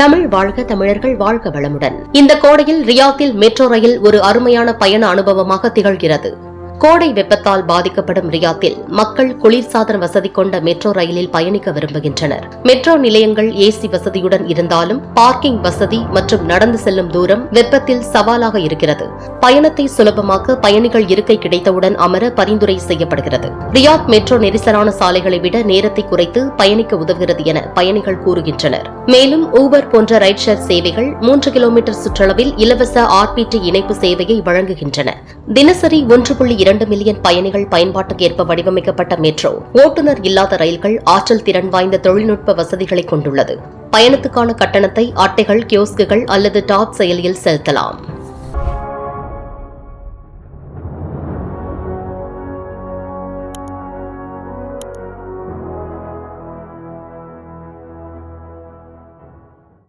தமிழ் வாழ்க, தமிழர்கள் வாழ்க வளமுடன். இந்த கோடையில் ரியாத்தில் மெட்ரோ ரயில் ஒரு அருமையான பயண அனுபவமாக திகழ்கிறது. கோடை வெப்பத்தால் பாதிக்கப்படும் ரியாத்தில் மக்கள் குளிர்சாதன வசதி கொண்ட மெட்ரோ ரயிலில் பயணிக்க விரும்புகின்றனர். மெட்ரோ நிலையங்கள் ஏசி வசதியுடன் இருந்தாலும் பார்க்கிங் வசதி மற்றும் நடந்து செல்லும் தூரம் வெப்பத்தில் சவாலாக இருக்கிறது. பயணத்தை சுலபமாக்க பயணிகள் இருக்கை கிடைத்தவுடன் அமர பரிந்துரை செய்யப்படுகிறது. ரியாத் மெட்ரோ நெரிசலான சாலைகளை விட நேரத்தை குறைத்து பயணிக்க உதவுகிறது என பயணிகள் கூறுகின்றனர். மேலும் ஊபர் போன்ற ரைட் ஷேர் சேவைகள் 3 கிலோமீட்டர் சுற்றளவில் இலவச ஆர்பிடி இணைப்பு சேவையை வழங்குகின்றன. தினசரி 1.2 மில்லியன் பயணிகள் பயன்பாட்டுக்கு ஏற்ப வடிவமைக்கப்பட்ட மெட்ரோ ஓட்டுநர் இல்லாத ரயில்கள் ஆற்றல் திறன் வாய்ந்த தொழில்நுட்ப வசதிகளை கொண்டுள்ளது. பயணத்துக்கான கட்டணத்தை அட்டைகள், கியோஸ்குகள் அல்லது டாப் செயலியில் செலுத்தலாம்.